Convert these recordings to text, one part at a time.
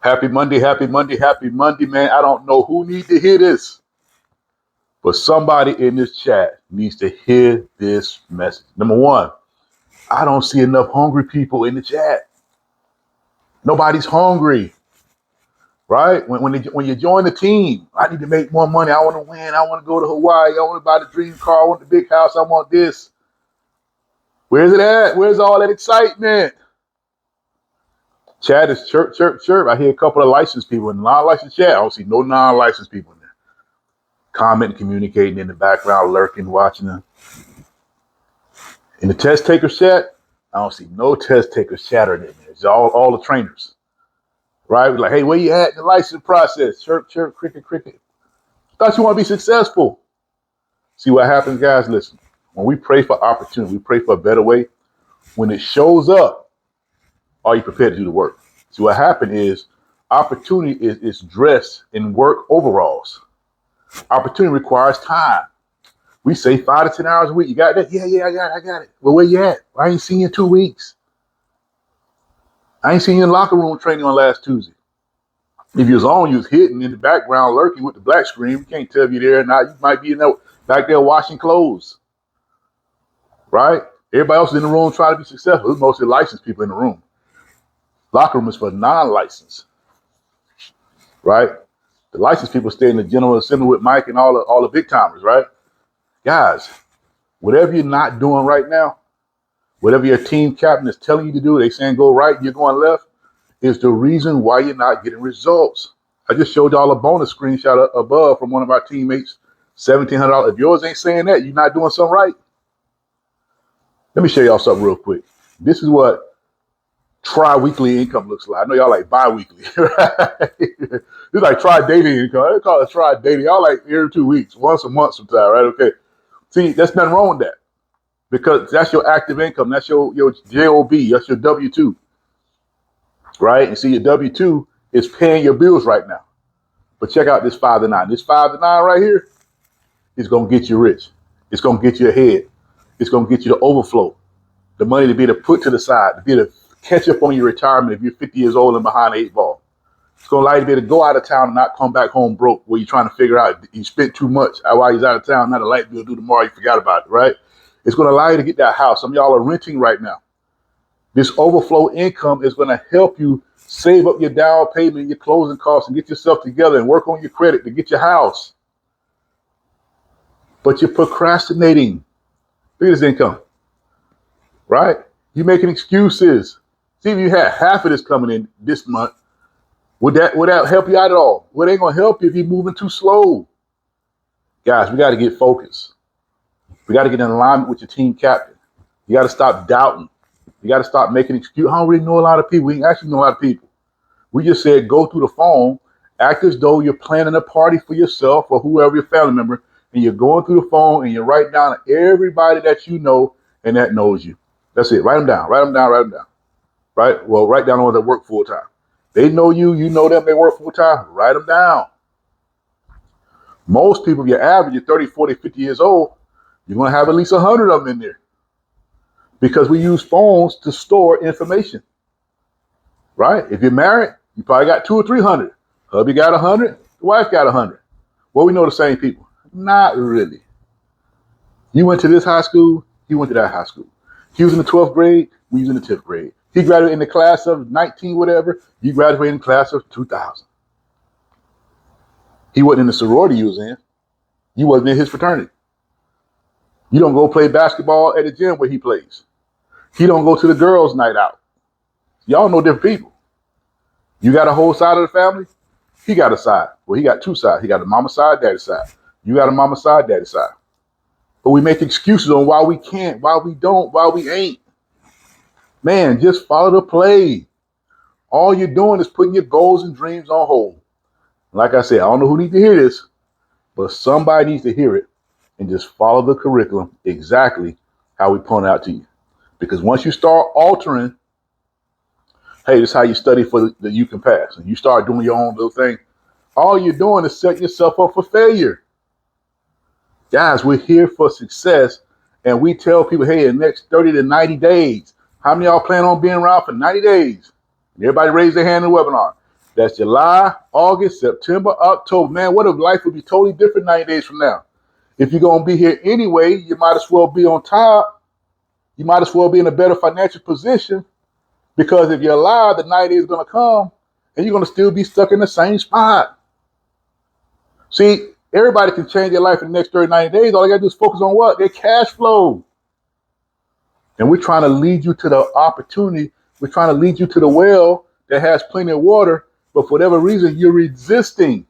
Happy Monday, happy Monday, happy Monday, man. I don't know who needs to hear this, but somebody in this chat needs to hear this message. Number one, I don't see enough hungry people in the chat. Nobody's hungry, right? When you join the team, I need to make more money. I want to win. I want to go to Hawaii. I want to buy the dream car. I want the big house. I want this. Where's it at? Where's all that excitement? Chat is chirp, chirp, chirp. I hear a couple of licensed people in the non-licensed chat. I don't see no non-licensed people in there. Commenting, communicating in the background, lurking, watching them. In the test taker chat, I don't see no test takers chattering in there. It's all the trainers. Right? We're like, hey, where you at in the license process? Chirp, chirp, cricket, cricket. Thought you want to be successful. See what happens, guys? Listen, when we pray for opportunity, we pray for a better way. When it shows up, are you prepared to do the work? See, what happened is opportunity is dressed in work overalls. Opportunity requires time. We say 5 to 10 hours a week. You got that? Yeah, I got it. Well, where you at? I ain't seen you in 2 weeks. I ain't seen you in locker room training on last Tuesday. If you was on, you was hidden in the background, lurking with the black screen. We can't tell if you're there or not. You might be back there washing clothes. Right? Everybody else is in the room trying to be successful. There's mostly licensed people in the room. Locker room is for non-licensed, right? The licensed people stay in the General Assembly with Mike and all the big timers, right? Guys, whatever you're not doing right now, whatever your team captain is telling you to do, they saying go right, you're going left, is the reason why you're not getting results. I just showed y'all a bonus screenshot above from one of our teammates, $1,700. If yours ain't saying that, you're not doing something right. Let me show y'all something real quick. This is what tri-weekly income looks like. I know y'all like bi-weekly, right? It's like tri-daily income. They call it tri-daily. Y'all like every 2 weeks, once a month sometime, right? Okay. See, there's nothing wrong with that because that's your active income. That's your JOB. That's your W-2, right? And see, your W-2 is paying your bills right now. But check out this 5 to 9. This 5 to 9 right here is going to get you rich. It's going to get you ahead. It's going to get you the overflow, the money to be able to put to the side, to be able to catch up on your retirement if you're 50 years old and behind the 8 ball. It's going to allow you to be able to go out of town and not come back home broke where you're trying to figure out you spent too much while you're out of town, not a light bill due tomorrow, you forgot about it, right? It's going to allow you to get that house. Some of y'all are renting right now. This overflow income is going to help you save up your down payment and your closing costs and get yourself together and work on your credit to get your house. But you're procrastinating. Look at this income, right? You're making excuses. See, if you had half of this coming in this month, would that help you out at all? Well, it ain't gonna help you if you're moving too slow. Guys, we got to get focused. We got to get in alignment with your team captain. You got to stop doubting. You got to stop making excuses. I don't really know a lot of people. We ain't actually know a lot of people. We just said go through the phone, act as though you're planning a party for yourself or whoever your family member, and you're going through the phone and you write down everybody that you know and that knows you. That's it. Write them down. Write them down. Write them down. Right? Well, write down on that work full time. They know you. You know them. They work full time. Write them down. Most people, if you're average, you're 30, 40, 50 years old, you're going to have at least 100 of them in there because we use phones to store information. Right? If you're married, you probably got 200 or 300. Hubby got 100. The wife got 100. Well, we know the same people. Not really. You went to this high school. He went to that high school. He was in the 12th grade. We was in the 10th grade. He graduated in the class of 19, whatever. You graduated in the class of 2000. He wasn't in the sorority you was in. You wasn't in his fraternity. You don't go play basketball at the gym where he plays. He don't go to the girls' night out. Y'all know different people. You got a whole side of the family. He got a side. Well, he got two sides. He got a mama side, daddy side. You got a mama side, daddy side. But we make excuses on why we can't, why we don't, why we ain't. Man, just follow the play. All you're doing is putting your goals and dreams on hold. Like I said, I don't know who needs to hear this, but somebody needs to hear it and just follow the curriculum exactly how we point out to you. Because once you start altering, hey, this is how you study for the you can pass, and you start doing your own little thing, all you're doing is setting yourself up for failure. Guys, we're here for success, and we tell people, hey, in the next 30 to 90 days, how many of y'all plan on being around for 90 days? And everybody raise their hand in the webinar. That's July, August, September, October. Man, what if life would be totally different 90 days from now? If you're going to be here anyway, you might as well be on top. You might as well be in a better financial position, because if you're alive, the 90 days is going to come and you're going to still be stuck in the same spot. See, everybody can change their life in the next 30, 90 days. All they got to do is focus on what? Their cash flow. And we're trying to lead you to the opportunity. We're trying to lead you to the well that has plenty of water, but for whatever reason, you're resisting.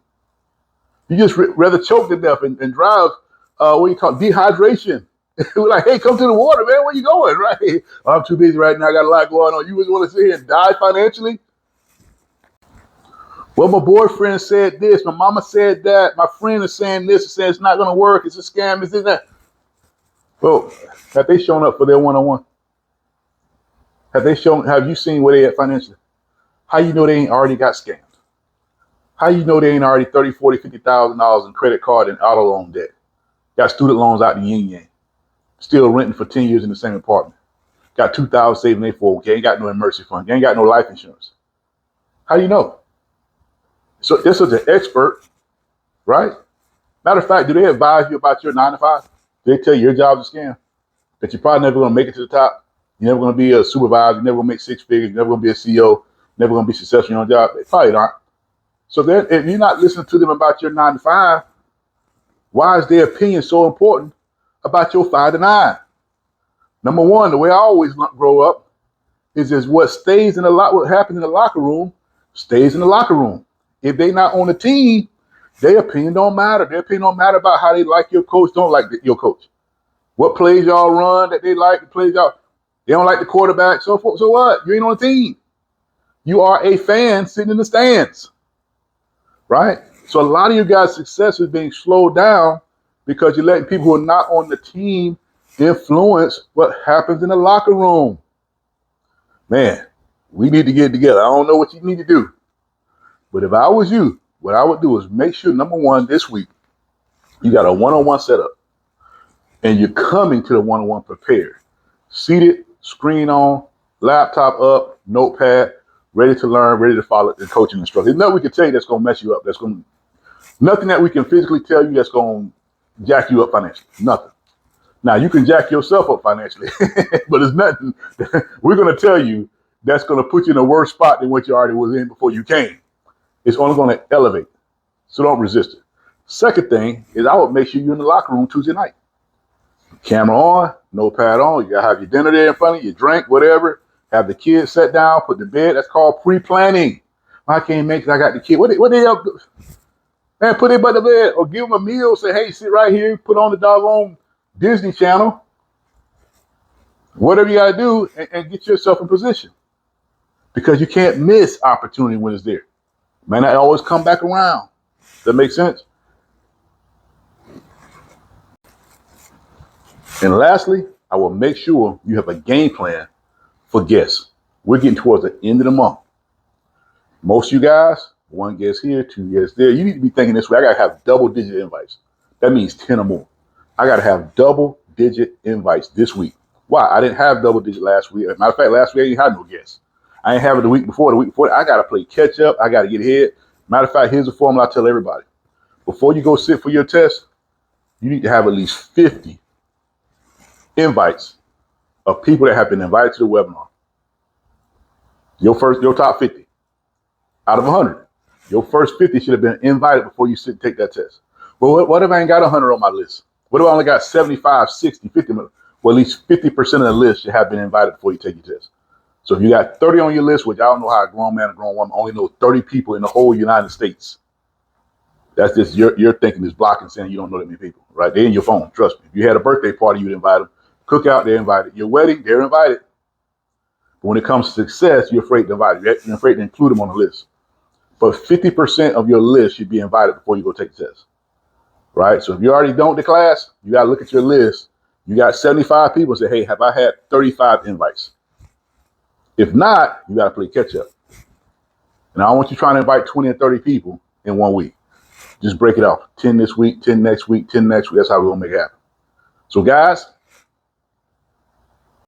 You just rather choke to death and drive, what do you call it, dehydration. We're like, hey, come to the water, man. Where you going? Right? Oh, I'm too busy right now. I got a lot going on. You just want to sit here and die financially? Well, my boyfriend said this. My mama said that. My friend is saying this and saying it's not going to work. It's a scam. It's this, that. Well, have they shown up for their one-on-one? Have you seen where they at financially? How you know they ain't already got scammed? How you know they ain't already $30,000, $40,000, $50,000 in credit card and auto loan debt? Got student loans out the yin-yang. Still renting for 10 years in the same apartment. Got $2,000 saving their 401k. Ain't got no emergency fund. They ain't got no life insurance. How do you know? So this is an expert, right? Matter of fact, do they advise you about your 9 to 5? Do they tell you your job's a scam? That you're probably never going to make it to the top? You're never going to be a supervisor. You're never going to make 6 figures. You're never going to be a CEO. Never going to be successful in your job. They probably aren't. So then if you're not listening to them about your 9 to 5, why is their opinion so important about your 5 to 9? Number one, the way I always grow up is what happens in the locker room stays in the locker room. If they not on the team, their opinion don't matter. Their opinion don't matter about how they like your coach, don't like your coach. What plays y'all run that they like, the plays y'all, they don't like the quarterback, so forth. So what? You ain't on the team. You are a fan sitting in the stands, right? So a lot of you guys' success is being slowed down because you're letting people who are not on the team influence what happens in the locker room. Man, we need to get together. I don't know what you need to do. But if I was you, what I would do is make sure, number one, this week, you got a one-on-one setup. And you're coming to the one-on-one prepared. Seated, screen on, laptop up, notepad, ready to learn, ready to follow the coaching instructions. There's nothing we can tell you that's going to mess you up. Nothing that we can physically tell you that's going to jack you up financially. Nothing. Now, you can jack yourself up financially, but there's nothing we're going to tell you that's going to put you in a worse spot than what you already was in before you came. It's only going to elevate. So don't resist it. Second thing is I would make sure you're in the locker room Tuesday night. Camera on, notepad on. You got to have your dinner there in front of you, your drink, whatever. Have the kids set down, put the bed. That's called pre-planning. I can't make it. I got the kid. What they up? Man, put it by the bed or give them a meal. Say, hey, sit right here. Put on the doggone Disney Channel. Whatever you got to do and get yourself in position. Because you can't miss opportunity when it's there. May not always come back around. Does that make sense? And lastly, I will make sure you have a game plan for guests. We're getting towards the end of the month. Most of you guys, 1 guest here, 2 guests there. You need to be thinking this way. I got to have double-digit invites. That means 10 or more. I got to have double-digit invites this week. Why? I didn't have double-digit last week. As a matter of fact, last week I didn't have no guests. I didn't have it the week before. I got to play catch up. I got to get ahead. Matter of fact, here's the formula I tell everybody. Before you go sit for your test, you need to have at least 50 invites of people that have been invited to the webinar. Your top 50 out of 100. Your first 50 should have been invited before you sit and take that test. Well, what if I ain't got 100 on my list? What if I only got 75, 60, 50? Well, at least 50% of the list should have been invited before you take your test. So if you got 30 on your list, which I don't know how a grown man or grown woman only knows 30 people in the whole United States. That's just your thinking is blocking, saying you don't know that many people, right? They're in your phone. Trust me. If you had a birthday party, you'd invite them. Cookout, they're invited. Your wedding, they're invited. But when it comes to success, you're afraid to invite them. You're afraid to include them on the list. But 50% of your list should be invited before you go take the test, right? So if you already don't the class, you got to look at your list. You got 75 people say, hey, have I had 35 invites? If not, you got to play catch up. And I don't want you trying to invite 20 or 30 people in 1 week. Just break it off. 10 this week, 10 next week, 10 next week. That's how we're going to make it happen. So guys,